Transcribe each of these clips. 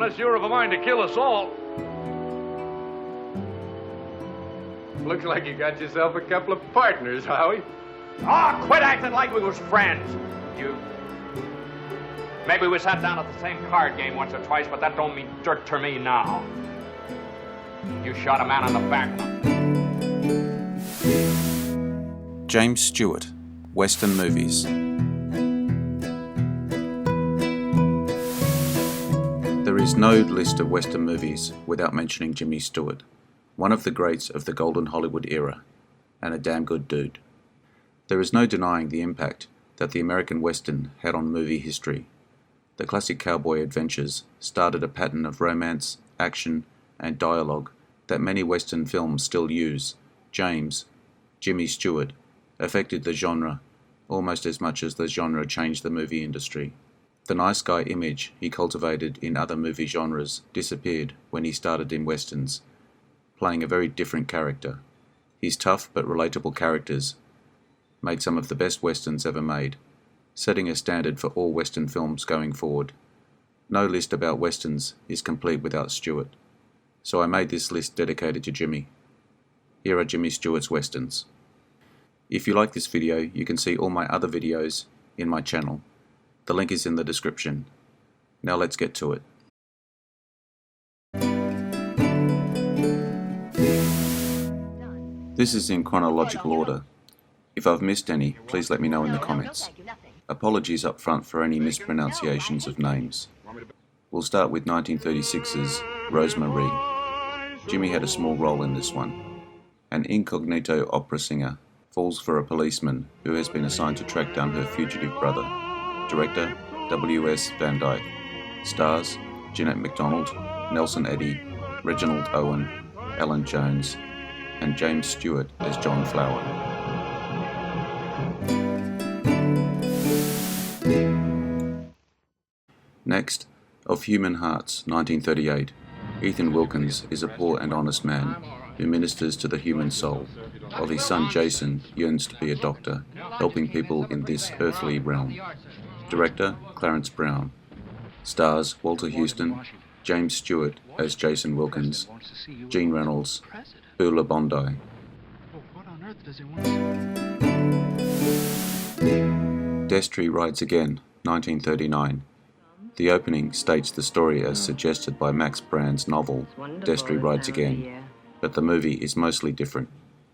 unless you're of a mind to kill us all. Looks like you got yourself a couple of partners, Howie. Oh, quit acting like we was friends. Maybe we sat down at the same card game once or twice, but that don't mean dirt to me now. You shot a man in the back. James Stewart, Western movies. There is no list of Western movies without mentioning Jimmy Stewart, one of the greats of the golden Hollywood era, and a damn good dude. There is no denying the impact that the American Western had on movie history. The classic cowboy adventures started a pattern of romance, action, and dialogue that many Western films still use. Jimmy Stewart, affected the genre almost as much as the genre changed the movie industry. The nice guy image he cultivated in other movie genres disappeared when he started in Westerns, playing a very different character. His tough but relatable characters made some of the best Westerns ever made, setting a standard for all Western films going forward. No list about Westerns is complete without Stewart, so I made this list dedicated to Jimmy. Here are Jimmy Stewart's Westerns. If you like this video, you can see all my other videos in my channel. The link is in the description. Now let's get to it. This is in chronological order. If I've missed any, please let me know in the comments. Apologies up front for any mispronunciations of names. We'll start with 1936's Rosemary. Jimmy had a small role in this one. An incognito opera singer falls for a policeman who has been assigned to track down her fugitive brother. Director, W.S. Van Dyke. Stars, Jeanette MacDonald, Nelson Eddy, Reginald Owen, Ellen Jones, and James Stewart as John Flower. Next, Of Human Hearts, 1938. Ethan Wilkins is a poor and honest man who ministers to the human soul, while his son Jason yearns to be a doctor, helping people in this earthly realm. Director, Clarence Brown. Stars, Walter Houston, James Stewart as Jason Wilkins, Gene Reynolds, Beulah Bondi. Destri Rides Again, 1939. The opening states the story as suggested by Max Brand's novel, Destri Rides Again, but the movie is mostly different.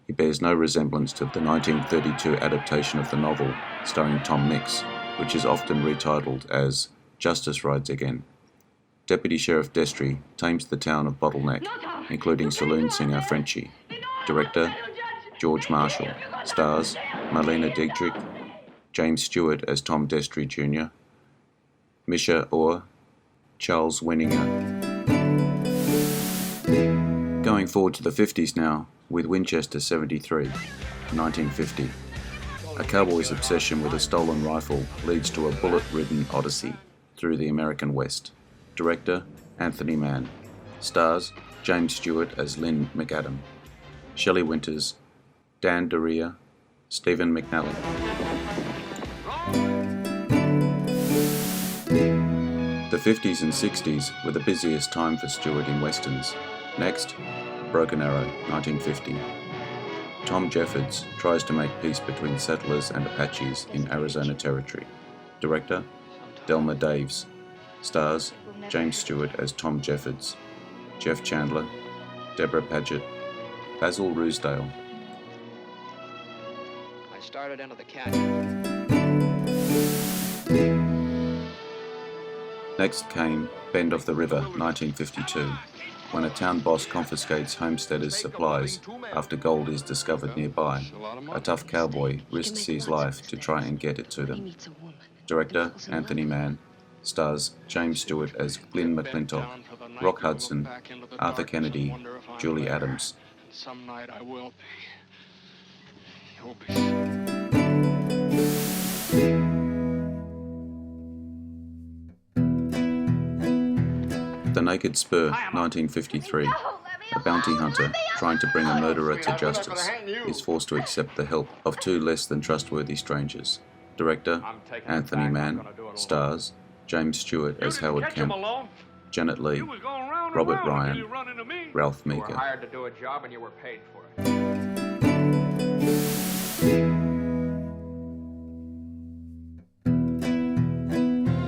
It bears no resemblance to the 1932 adaptation of the novel, starring Tom Mix, which is often retitled as Justice Rides Again. Deputy Sheriff Destri tames the town of Bottleneck, including saloon singer Frenchie. Director, George Marshall. Stars, Marlena Dietrich, James Stewart as Tom Destri Jr., Misha Orr, Charles Winninger. Going forward to the 50s now, with Winchester 73, 1950. A cowboy's obsession with a stolen rifle leads to a bullet-ridden odyssey through the American West. Director, Anthony Mann. Stars, James Stewart as Lynn McAdam, Shelley Winters, Dan Doria, Stephen McNally. The 50s and 60s were the busiest time for Stewart in Westerns. Next, Broken Arrow, 1950. Tom Jeffords tries to make peace between settlers and Apaches in Arizona Territory. Director, Delmer Daves. Stars, James Stewart as Tom Jeffords, Jeff Chandler, Deborah Paget, Basil Ruisdale. I started into the canyon. Next came Bend of the River, 1952, when a town boss confiscates homesteaders' supplies after gold is discovered nearby. A tough cowboy risks his life to try and get it to them. Director, Anthony Mann. Stars, James Stewart as Glenn McClintock, Rock Hudson, Arthur Kennedy, Julie Adams. Some night I will be. You'll be. The Naked Spur, 1953. A bounty hunter, trying to bring a murderer to justice, is forced to accept the help of two less than trustworthy strangers. Director, Anthony Mann. Stars, James Stewart as Howard Kemp, Janet Leigh, You was going round and Robert round until Ryan, you run into me. Ralph You were Meeker. hired to do a job and you were paid for it.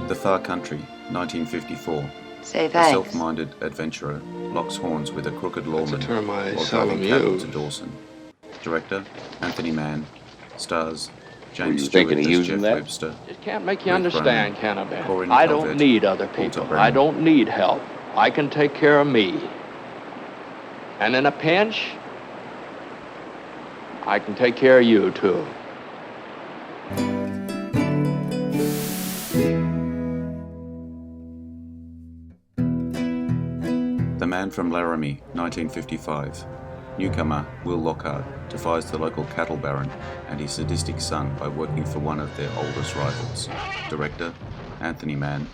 The Far Country, 1954. Say A thanks. self-minded adventurer locks horns with a crooked lawman That's a term I while seldom driving cattle use. to Dawson. Director, Anthony Mann. Stars, Were James you Stewart thinking of as using Jeff that? Webster. It can't make you Ruth understand, Brown, can it, Ben? Corinne I don't Calvert, need other Walter people. Brown. I don't need help. I can take care of me. And in a pinch, I can take care of you, too. The Man from Laramie, 1955. Newcomer Will Lockhart defies the local cattle baron and his sadistic son by working for one of their oldest rivals. Director, Anthony Mann.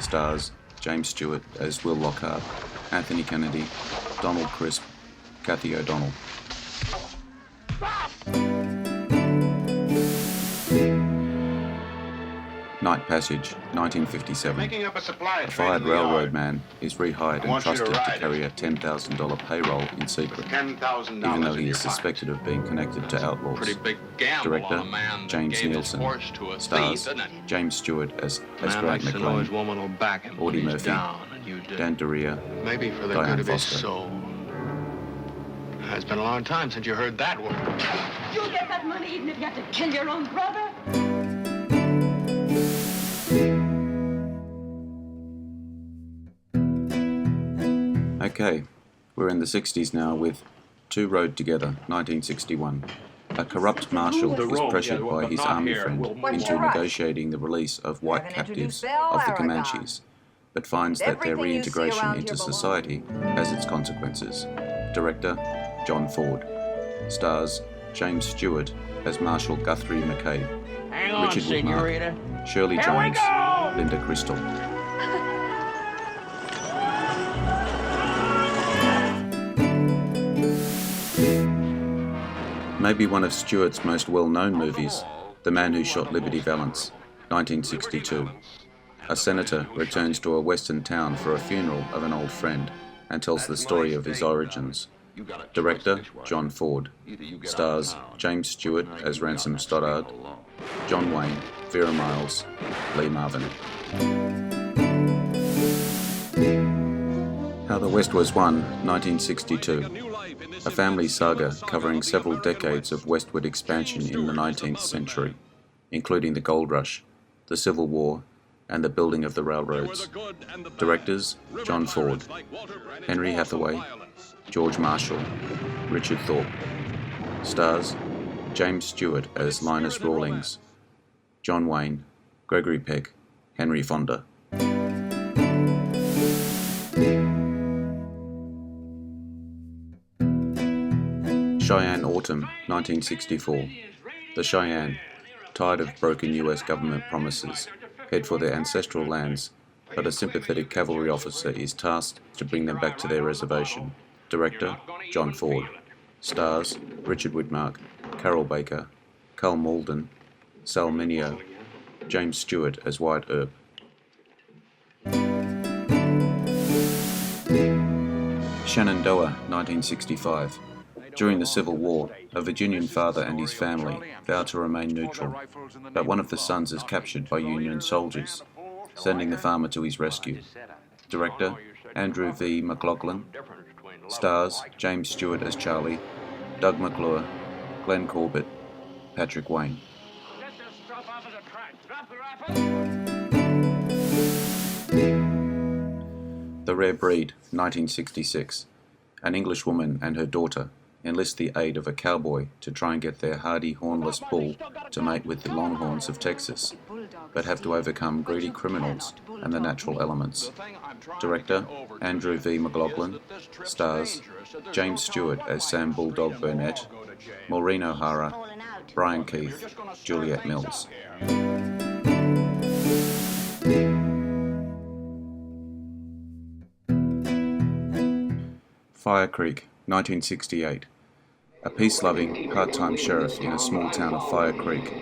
Stars, James Stewart as Will Lockhart, Anthony Kennedy, Donald Crisp, Kathy O'Donnell. Night Passage, 1957. Making up a supply A train fired in the railroad yard. man is rehired I and want you to trusted to ride carry it. a $10,000 payroll in secret, $10,000 even though in he your is suspected of being connected to outlaws. Pretty big gamble Director, on a man that James gave Nielsen. his horse to a Stars, thief, isn't it? James Stewart as Man Grant likes to know his McLean, woman will back him Audie when he's Murphy, down, and you did. Dan Deria, Maybe for the Diane good of his Foster. soul. It's been a long time since you heard that word. You'll get that money even if you have to kill your own brother. Okay, we're in the 60s now with Two Rode Together, 1961. A corrupt marshal is pressured by his army friend into negotiating the release of white captives of the Comanches, but finds that their reintegration into society has its consequences. Director, John Ford. Stars, James Stewart as Marshal Guthrie McCabe, Hang on, Richard senorita. Woodmark, Shirley Here we Jones, go! Linda Crystal. Maybe one of Stewart's most well-known movies, The Man Who Shot Liberty Valance, 1962. A senator returns to a western town for a funeral of an old friend and tells the story of his origins. Director, John Ford. Stars, James Stewart as Ransom Stoddard, John Wayne, Vera Miles, Lee Marvin. How the West Was Won, 1962. A family saga covering several decades of westward expansion in the 19th century, including the Gold Rush, the Civil War, and the building of the railroads. Directors, John Ford, Henry Hathaway, George Marshall, Richard Thorpe. Stars, James Stewart as Linus Rawlings, John Wayne, Gregory Peck, Henry Fonda. Cheyenne Autumn, 1964. The Cheyenne, tired of broken US government promises, head for their ancestral lands, but a sympathetic cavalry officer is tasked to bring them back to their reservation. Director, John Ford. Stars, Richard Woodmark, Carol Baker, Carl Malden, Sal Mineo, James Stewart as Wyatt Earp. Shenandoah, 1965. During the Civil War, a Virginian father and his family vow to remain neutral, but one of the sons is captured by Union soldiers, sending the farmer to his rescue. Director, Andrew V. McLaughlin. Stars, James Stewart as Charlie, Doug McClure, Glenn Corbett, Patrick Wayne. The Rare Breed, 1966. An Englishwoman and her daughter enlist the aid of a cowboy to try and get their hardy hornless bull to mate with the longhorns of Texas, but have to overcome greedy criminals and the natural elements. Director, Andrew V. McLaughlin. Stars, James Stewart as Sam Bulldog Burnett, Maureen O'Hara, Brian Keith, Juliet Mills. Fire Creek, 1968. A peace-loving, part-time sheriff in a small town of Fire Creek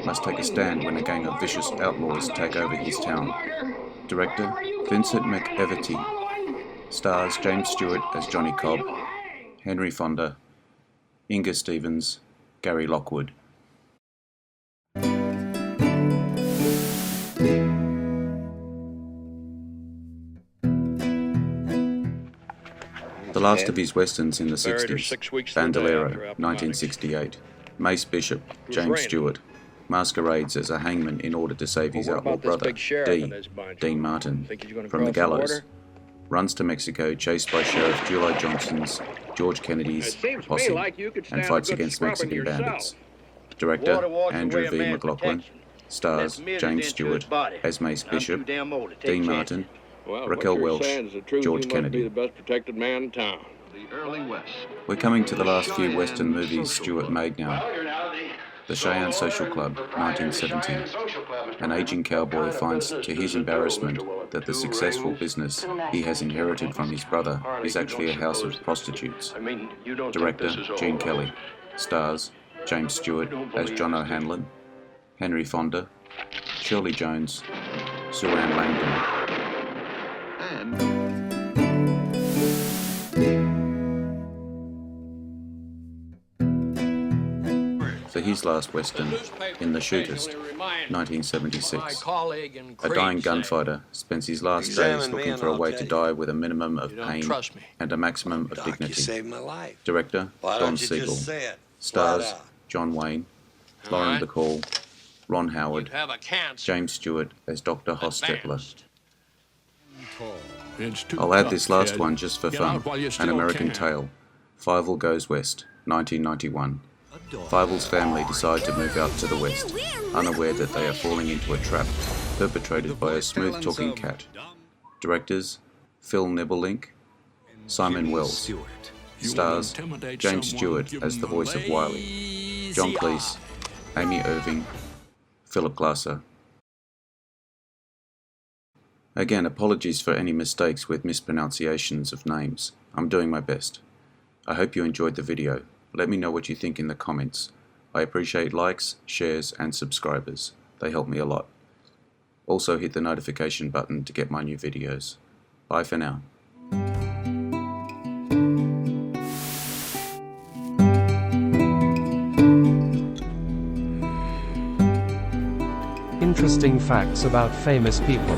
must take a stand when a gang of vicious outlaws take over his town. Director, Vincent McEverty. Stars James Stewart as Johnny Cobb, Henry Fonda, Inga Stevens, Gary Lockwood. The last of his westerns in the 60s, Bandero, 1968. Mace Bishop, James Stewart, masquerades as a hangman in order to save his outlaw brother, Dean Martin, from the gallows. Runs to Mexico, chased by Sheriff July Johnson's, George Kennedy's posse, and fights against Mexican bandits. Director Andrew V. McLaughlin. Stars James Stewart as Mace Bishop, Dean Martin, Raquel Welch, George Kennedy. We're coming to the last few Western movies Stewart made now. The Cheyenne Social Club, 1970. An aging cowboy finds to his embarrassment that the successful business he has inherited from his brother is actually a house of prostitutes. Director Gene Kelly. Stars James Stewart as John O'Hanlon, Henry Fonda, Shirley Jones, Sue Ann Langdon. For his last Western, In the Shootist, 1976. A dying gunfighter spends his last days looking for a way to die with a minimum of pain and a maximum of dignity. Director Don Siegel. Stars John Wayne, Lauren Bacall, Ron Howard, James Stewart as Dr. Hostetler. I'll add this last one just for fun, An American Tale, Fievel Goes West, 1991. Fievel's family decide to move out to the west, unaware that they are falling into a trap perpetrated by a smooth-talking cat. Directors Phil Nibelink, Simon Wells. Stars James Stewart as the voice of Wiley, John Cleese, Amy Irving, Philip Glasser. Again, apologies for any mistakes with mispronunciations of names. I'm doing my best. I hope you enjoyed the video. Let me know what you think in the comments. I appreciate likes, shares, and subscribers. They help me a lot. Also hit the notification button to get my new videos. Bye for now. Interesting facts about famous people.